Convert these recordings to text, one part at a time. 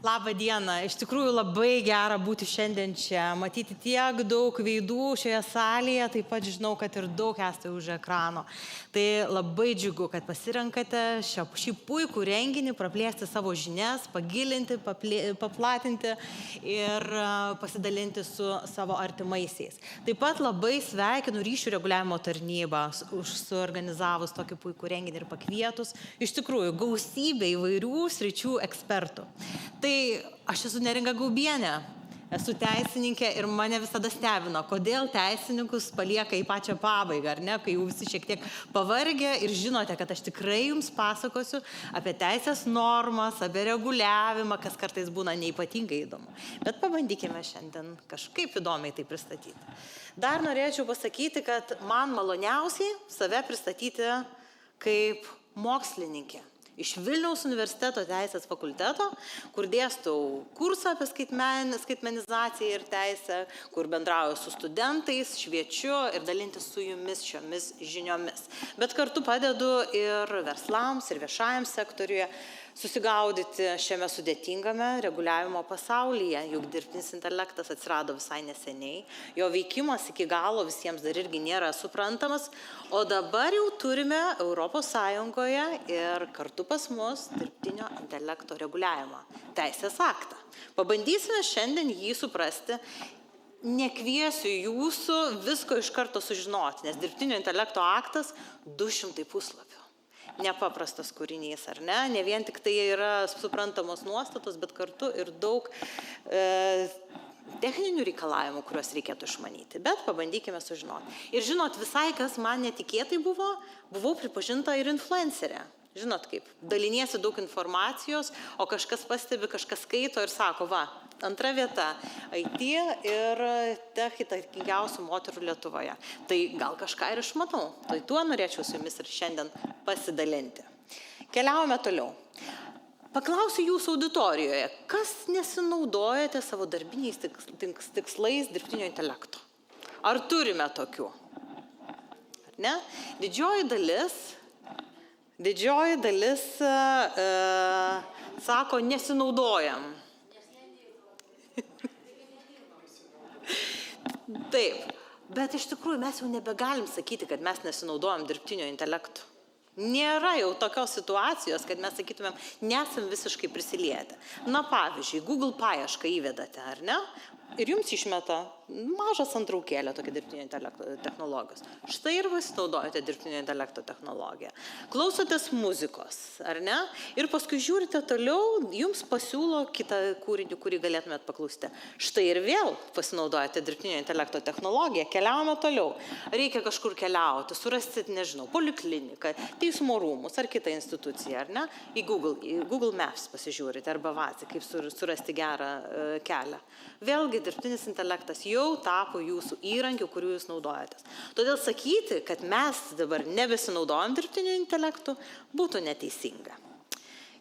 Labą dieną. Iš tikrųjų labai gera būti šiandien čia, matyti tiek daug veidų šioje salėje, taip pat žinau, kad ir daug esate už ekrano. Tai labai džiugu, kad pasirenkate šį puikų renginį, praplėsti savo žinias, pagilinti, paplatinti ir pasidalinti su savo artimaisiais. Taip pat labai sveikinu ryšių reguliavimo tarnybą, suorganizavus tokį puikų renginį ir pakvietus iš tikrųjų gausybę įvairių sričių ekspertų. Tai aš esu Neringa Gaubienė, esu teisininkė ir mane visada stebino, kodėl teisininkus palieka į pačią pabaigą, ar ne, kai jau visi šiek tiek pavargę ir žinote, kad aš tikrai jums pasakosiu apie teisės normas, apie reguliavimą, kas kartais būna neypatingai įdomu. Bet pabandykime šiandien kažkaip įdomiai tai pristatyti. Dar norėčiau pasakyti, kad man maloniausiai save pristatyti kaip mokslininkė. Iš Vilniaus universiteto teisės fakulteto, kur dėstau kursą apie skaitmenizaciją ir teisę, kur bendrauju su studentais, šviečiu ir dalintis su jumis šiomis žiniomis. Bet kartu padedu ir verslams, ir viešajam sektoriuje susigaudyti šiame sudėtingame reguliavimo pasaulyje, juk dirbtinis intelektas atsirado visai neseniai, jo veikimas iki galo visiems dar irgi nėra suprantamas, o dabar jau turime Europos Sąjungoje ir kartu pas mus dirbtinio intelekto reguliavimą, teisės aktą. Pabandysime šiandien jį suprasti. Nekviesiu jūsų visko iš karto sužinoti, nes dirbtinio intelekto aktas 200 puslapių. Nepaprastas kūrinys, ar ne? Ne vien tik tai yra suprantamos nuostatos, bet kartu ir daug techninių reikalavimų, kuriuos reikėtų išmanyti. Bet pabandykime sužinoti. Ir žinot, visai kas man netikėtai buvau pripažinta ir influencerė. Žinot kaip, daliniesi daug informacijos, o kažkas pastebi, kažkas skaito ir sako, va, antra vieta, IT ir tech įtakingiausių moterų Lietuvoje. Tai gal kažką ir išmatau. Tai tuo norėčiau su jumis ir šiandien pasidalinti. Keliaujame toliau. Paklausiu jūsų auditorijoje, kas nesinaudojate savo darbiniais tikslais dirbtinio intelekto? Ar turime tokių? Ar ne? Didžioji dalis sako, nesinaudojam. Taip, bet iš tikrųjų mes jau nebegalim sakyti, kad mes nesinaudojam dirbtinio intelekto. Nėra jau tokios situacijos, kad mes sakytumėm, nesam visiškai prisilietę. Na, pavyzdžiui, Google paiešką įvedate, ar ne? Ir jums išmeta mažą santraukėlę tokia dirbtinio intelekto technologijos. Štai ir pasinaudojate dirbtinio intelekto technologiją. Klausotės muzikos, ar ne? Ir paskui žiūrite toliau, jums pasiūlo kitą kūrinį, kurį galėtumėt paklausti. Štai ir vėl pasinaudojate dirbtinio intelekto technologiją, keliaujame toliau. Reikia kažkur keliauti, surasti, nežinau, polikliniką, teismo rūmus ar kitą instituciją, ar ne? Į Google Maps pasižiūrite, arba Vazi, kaip surasti gerą kelią. Vėlgi dirbtinis intelektas jau tapo jūsų įrankiu, kuriuo jūs naudojatės. Todėl sakyti, kad mes dabar nebesinaudojam dirbtiniu intelektu, būtų neteisinga.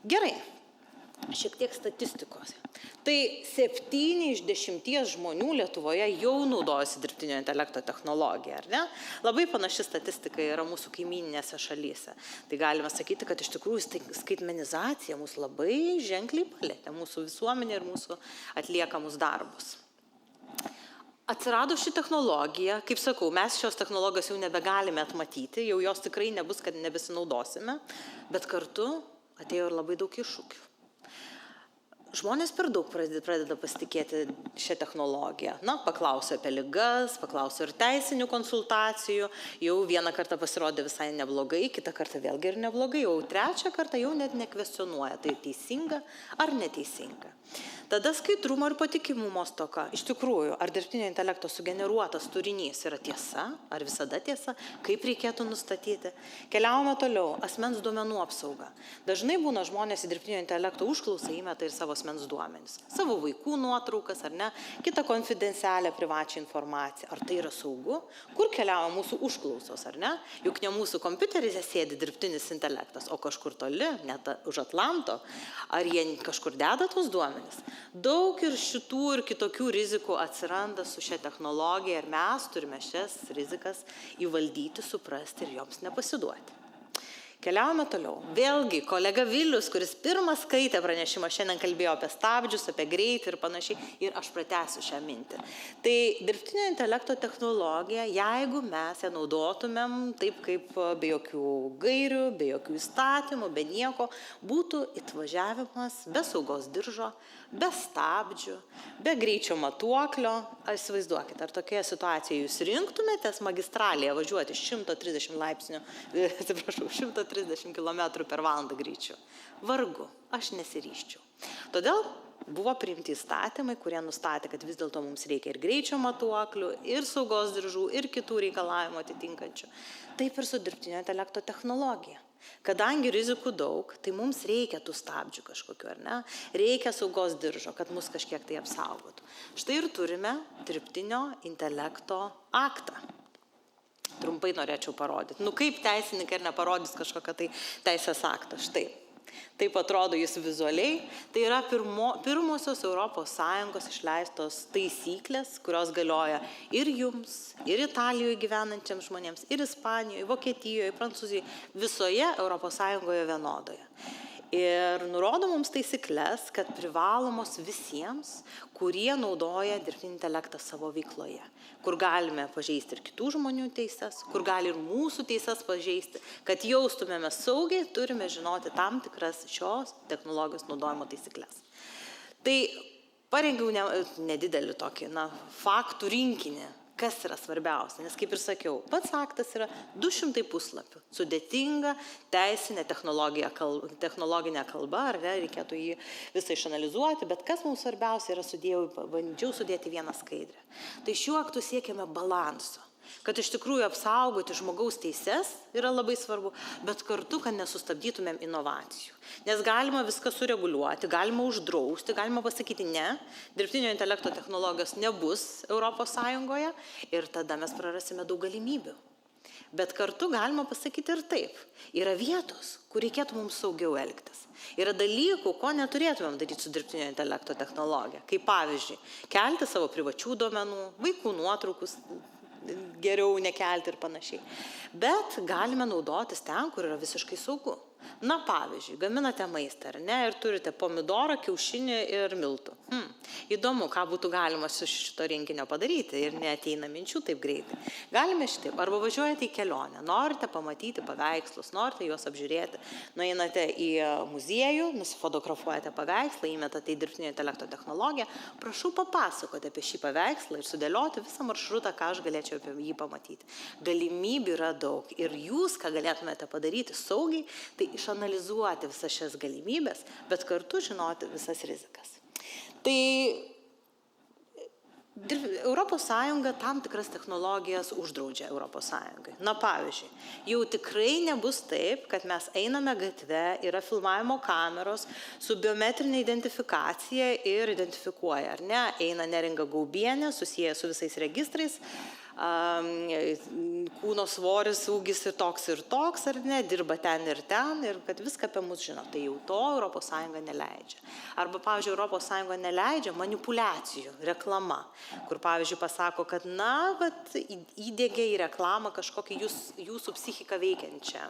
Gerai, šiek tiek statistikos. Tai 7 iš 10 žmonių Lietuvoje jau naudojasi dirbtinio intelekto technologiją, ar ne? Labai panaši statistika yra mūsų kaimyninėse šalyse. Tai galime sakyti, kad iš tikrųjų skaitmenizacija mūsų labai ženkliai palietė mūsų visuomenę ir mūsų atliekamus darbus. Atsirado ši technologija, kaip sakau, mes šios technologijos jau nebegalime atmatyti, jau jos tikrai nebus, kad nebesinaudosime, bet kartu atėjo ir labai daug iššūkių. Žmonės per daug pradeda pasitikėti šią technologiją. Na, paklausiu apie ligas, paklausiu ir teisinių konsultacijų, jau vieną kartą pasirodė visai neblogai, kitą kartą vėlgi ir neblogai, jau trečią kartą jau net nekvestionuoja, tai teisinga ar neteisinga. Tada skaidrumo ir patikimumo stoka. Iš tikrųjų, ar dirbtinio intelekto sugeneruotas turinys yra tiesa, ar visada tiesa, kaip reikėtų nustatyti. Keliaujame toliau, asmens duomenų apsauga. Dažnai būna žmonės į dirbtinio intelekto užklausą įmeta ir savo asmens duomenis. Savo vaikų nuotraukas, ar ne, kitą konfidencialią privačią informaciją. Ar tai yra saugu? Kur keliauja mūsų užklausos, ar ne? Juk ne mūsų kompiuteryse sėdi dirbtinis intelektas, o kažkur toli, net už Atlanto. Ar jie kažkur deda tos duomenis? Daug ir šitų ir kitokių rizikų atsiranda su šia technologija ir mes turime šias rizikas įvaldyti, suprasti ir joms nepasiduoti. Keliaujame toliau. Vėlgi, kolega Vilius, kuris pirmas skaitė pranešimą, šiandien kalbėjo apie stabdžius, apie greitį ir panašiai, ir aš pratęsiu šią mintį. Tai dirbtinio intelekto technologija, jeigu mes ją naudotumėm taip kaip be jokių gairių, be jokių įstatymų, be nieko, būtų įvažiavimas be saugos diržo, be stabdžių, be greičio matuoklio. Įsivaizduokite, ar tokioje situacijoje jūs rinktumėtės magistralėje važiuoti 130 km per valandą greičiu? Vargu, aš nesiryščiau. Todėl buvo priimti įstatymai, kurie nustatė, kad vis dėlto mums reikia ir greičio matuoklių, ir saugos diržų, ir kitų reikalavimų atitinkančių. Taip ir su dirbtinio intelekto technologija. Kadangi rizikų daug, tai mums reikia tų stabdžių kažkokiu, ar ne? Reikia saugos diržo, kad mus kažkiek tai apsaugotų. Štai ir turime dirbtinio intelekto aktą. Trumpai norėčiau parodyti. Kaip teisininkai ir neparodys kažkokią tai teisės aktą. Štai. Taip atrodo jis vizualiai. Tai yra pirmosios ES išleistos taisyklės, kurios galioja ir jums, ir Italijoje gyvenančiams žmonėms, ir Ispanijoje, Vokietijoje, Prancūzijoje, visoje ES vienodoje. Ir nurodo mums taisyklės, kad privalomos visiems, kurie naudoja dirbtinį intelektą savo veikloje, kur galime pažeisti ir kitų žmonių teises, kur gali ir mūsų teises pažeisti, kad jaustumėme saugiai, turime žinoti tam tikras šios technologijos naudojimo taisyklės. Tai parengiau nedidelį tokį faktų rinkinį, kas yra svarbiausia, nes kaip ir sakiau, pats aktas yra 200 puslapių, sudėtinga teisinė technologinė kalba, ar ne, reikėtų jį visą išanalizuoti, bet kas mums svarbiausia yra bandžiau sudėti vieną skaidrę. Tai šiuo aktu siekiame balanso, kad iš tikrųjų apsaugoti žmogaus teises yra labai svarbu, bet kartu, kad nesustabdytumėm inovacijų. Nes galima viską sureguliuoti, galima uždrausti, galima pasakyti ne, dirbtinio intelekto technologijos nebus ES ir tada mes prarasime daug galimybių. Bet kartu galima pasakyti ir taip. Yra vietos, kur reikėtų mums saugiau elgtis. Yra dalykų, ko neturėtumėm daryti su dirbtinio intelekto technologija. Kaip pavyzdžiui, kelti savo privačių duomenų, vaikų nuotraukus, geriau nekelti ir panašiai. Bet galime naudotis ten, kur yra visiškai saugu. Pavyzdžiui, gaminate maistą, ar ne, ir turite pomidorą, kiaušinį ir miltų. Įdomu, ką būtų galima su šito rinkinio padaryti ir neateina minčių taip greitai. Galime šitaip, arba važiuojate į kelionę, norite pamatyti paveikslus, norite juos apžiūrėti, nueinate į muziejų, nusifotografuojate paveikslą, įmetate į dirbtinio intelekto technologiją, prašau papasakoti apie šį paveikslą ir sudėlioti visą maršrutą, ką aš galėčiau apie jį pamatyti. Galimybių yra daug ir jūs, ką galėtumėte padaryti saugiai, tai išanalizuoti visas šias galimybės, bet kartu žinoti visas rizikas. Tai ES tam tikras technologijas uždraudžia ES. Pavyzdžiui, jau tikrai nebus taip, kad mes einame gatve, yra filmavimo kameros su biometrinė identifikacija ir identifikuoja, ar ne, eina Neringa Gaubienė, susiję su visais registrais, kūno svoris, ūgis ir toks, ar ne, dirba ten ir kad viską apie mus žino. Tai jau to ES neleidžia. Arba, pavyzdžiui, ES neleidžia manipuliacijų, reklama, kur, pavyzdžiui, pasako, kad, įdėgia į reklamą kažkokį jūsų psichiką veikiančią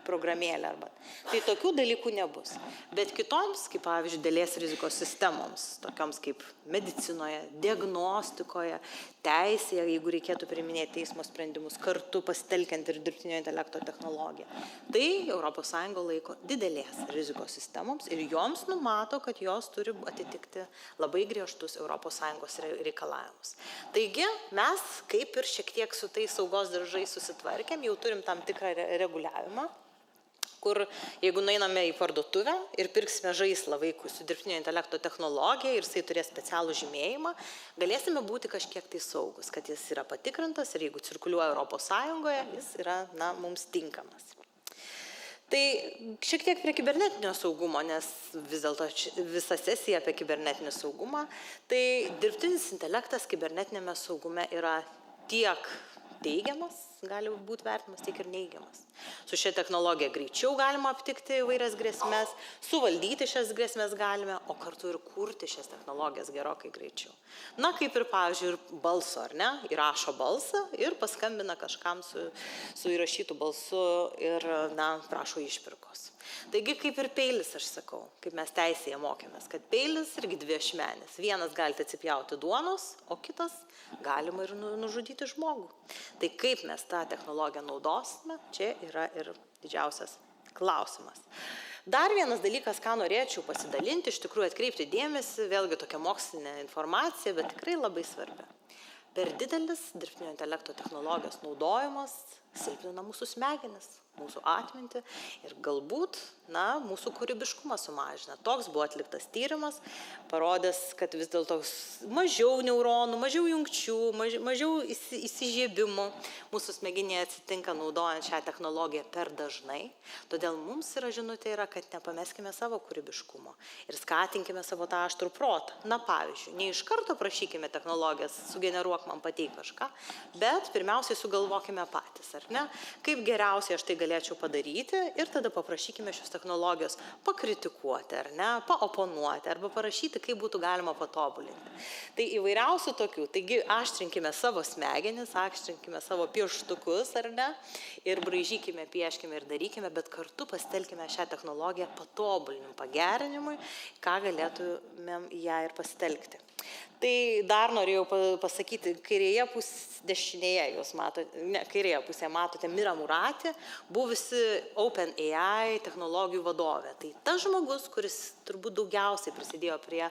programėlę arba. Tai tokių dalykų nebus. Bet kitoms, kaip pavyzdžiui, dėlės rizikos sistemoms, tokioms kaip medicinoje, diagnostikoje, teisėje, jeigu reikėtų priiminėti teismo sprendimus, kartu pasitelkiant ir dirbtinio intelekto technologiją. Tai ES laiko didelės rizikos sistemoms ir joms numato, kad jos turi atitikti labai griežtus ES reikalavimus. Taigi, mes kaip ir šiek tiek su tais saugos diržais susitvarkėm, jau turim tam tikrą reguliavimą, kur jeigu nueiname į parduotuvę ir pirksime žaislą vaikui su dirbtinio intelekto technologija ir jisai turės specialų žymėjimą, galėsime būti kažkiek tai saugus, kad jis yra patikrintas ir jeigu cirkuliuoja ES, jis yra, mums tinkamas. Tai šiek tiek prie kibernetinio saugumo, nes vis dėlto visa sesija apie kibernetinį saugumą, tai dirbtinis intelektas kibernetinėme saugume yra tiek teigiamas gali būti vertinamas, tiek ir neigiamas. Su šia technologija greičiau galima aptikti įvairias grėsmės, suvaldyti šias grėsmės galime, o kartu ir kurti šias technologijas gerokai greičiau. Na, kaip ir, pavyzdžiui, ir balso, ar ne? Įrašo balsą ir paskambina kažkam su įrašytų balsu ir, na, prašo išpirkos. Taigi, kaip ir peilis, aš sakau, kaip mes teisėje mokėmės, kad peilis irgi dvi ašmenės. Vienas galite atsipjauti duonos, o kitas galima ir nužudyti žmogų. Tai kaip mes tą technologiją naudosime, čia yra ir didžiausias klausimas. Dar vienas dalykas, ką norėčiau pasidalinti, iš tikrųjų atkreipti dėmesį, vėlgi tokia mokslinė informacija, bet tikrai labai svarbi. Per didelis dirbtinio intelekto technologijos naudojimas silpnina mūsų smegenis, mūsų atmintį ir galbūt, na, mūsų kūrybiškumą sumažina. Toks buvo atliktas tyrimas, parodęs, kad vis dėlto mažiau neuronų, mažiau jungčių, mažiau įsižiebimų mūsų smegenėje atsitinka naudojant šią technologiją per dažnai. Todėl mums žinutė yra, kad nepameskime savo kūrybiškumo ir skatinkime savo tą aštrų protą. Na, pavyzdžiui, ne iš karto prašykime technologijas, sugeneruok man pateik kažką, bet pirmiausiai sugalvokime patys, ar ne? Kaip geriausiai aš tai galėčiau padaryti ir tada paprašykime šios technologijos pakritikuoti, ar ne, paoponuoti, arba parašyti, kaip būtų galima patobulinti. Tai įvairiausių tokių, taigi aštrinkime savo smegenis, aštrinkime savo pieštukus, ar ne, ir braižykime, pieškime ir darykime, bet kartu pasitelkime šią technologiją patobulinimui, pagerinimui, ką galėtumėm ją ir pasitelkti. Tai dar norėjau pasakyti, kairėje dešinėje jūs matote, ne, kairėje pusėje matote Mira Murati, buvusi OpenAI technologijų vadovė. Tai tas žmogus, kuris turbūt daugiausiai prisidėjo prie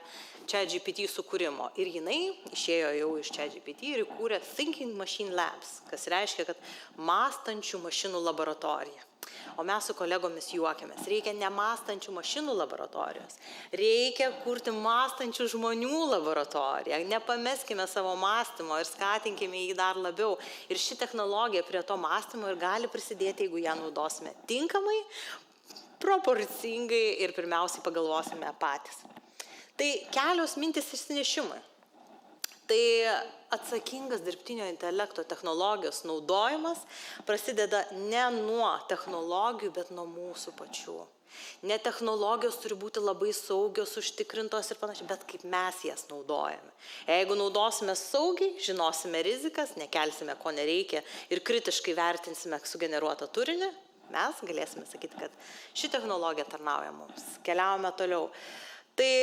ChatGPT sukūrimo. Ir jinai išėjo jau iš ChatGPT ir įkūrė Thinking Machine Labs, kas reiškia, kad mąstančių mašinų laboratorija. O mes su kolegomis juokiamės. Reikia nemąstančių mašinų laboratorijos. Reikia kurti mąstančių žmonių laboratoriją. Nepameskime savo mąstymo ir skatinkime jį dar labiau. Ir ši technologija prie to mąstymo ir gali prisidėti, jeigu ją naudosime tinkamai, proporcingai ir pirmiausiai pagalvosime patys. Tai kelios mintis išsinešimai. Tai atsakingas dirbtinio intelekto technologijos naudojimas prasideda ne nuo technologijų, bet nuo mūsų pačių. Ne technologijos turi būti labai saugios, užtikrintos ir panašiai, bet kaip mes jas naudojame. Jeigu naudosime saugiai, žinosime rizikas, nekelsime ko nereikia ir kritiškai vertinsime sugeneruotą turinį, mes galėsime sakyti, kad ši technologija tarnauja mums. Keliaujame toliau. Tai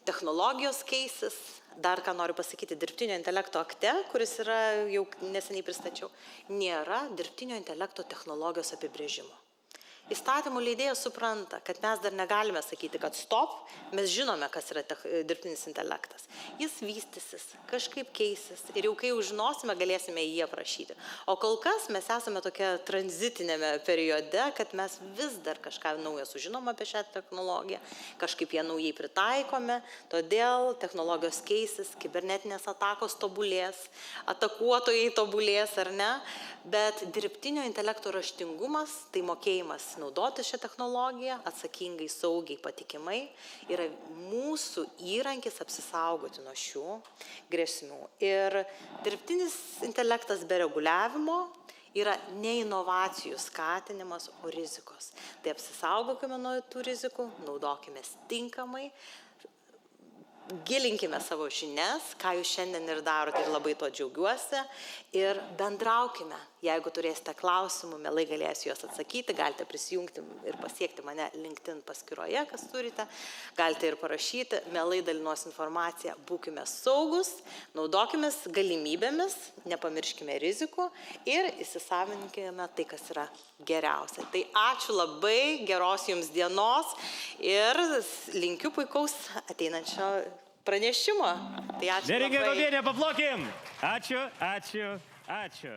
technologijos keisis. Dar ką noriu pasakyti, dirbtinio intelekto akte, kuris yra jau neseniai pristačiau, nėra dirbtinio intelekto technologijos apibrėžimo. Įstatymų leidėjas supranta, kad mes dar negalime sakyti, kad stop, mes žinome, kas yra dirbtinis intelektas. Jis vystysis, kažkaip keisis ir jau kai žinosime, galėsime jį aprašyti. O kol kas mes esame tokia tranzitinėme periode, kad mes vis dar kažką naujo sužinom apie šią technologiją, kažkaip ją naujai pritaikome, todėl technologijos keisis, kibernetinės atakos tobulės, atakuotojai tobulės ar ne, bet dirbtinio intelekto raštingumas, tai mokėjimas naudoti šią technologiją atsakingai, saugiai, patikimai, yra mūsų įrankis apsisaugoti nuo šių grėsmių. Ir dirbtinis intelektas be reguliavimo yra ne inovacijų skatinimas, o rizikos. Tai apsisaugokime nuo tų rizikų, naudokime tinkamai, gilinkime savo žinias, ką jūs šiandien ir darote ir labai to džiaugiuosi, ir bendraukime. Jeigu turėsite klausimų, mielai galėsiu juos atsakyti, galite prisijungti ir pasiekti mane LinkedIn paskyroje, kas turite, galite ir parašyti, mielai dalinuosi informaciją, būkime saugus, naudokime galimybėmis, nepamirškime rizikų ir įsisavinkime tai, kas yra geriausia. Tai ačiū labai, geros jums dienos ir linkiu puikaus ateinančio pranešimo. Tai ačiū. Neringa Gobienė, paplokim. Ačiū, ačiū, ačiū.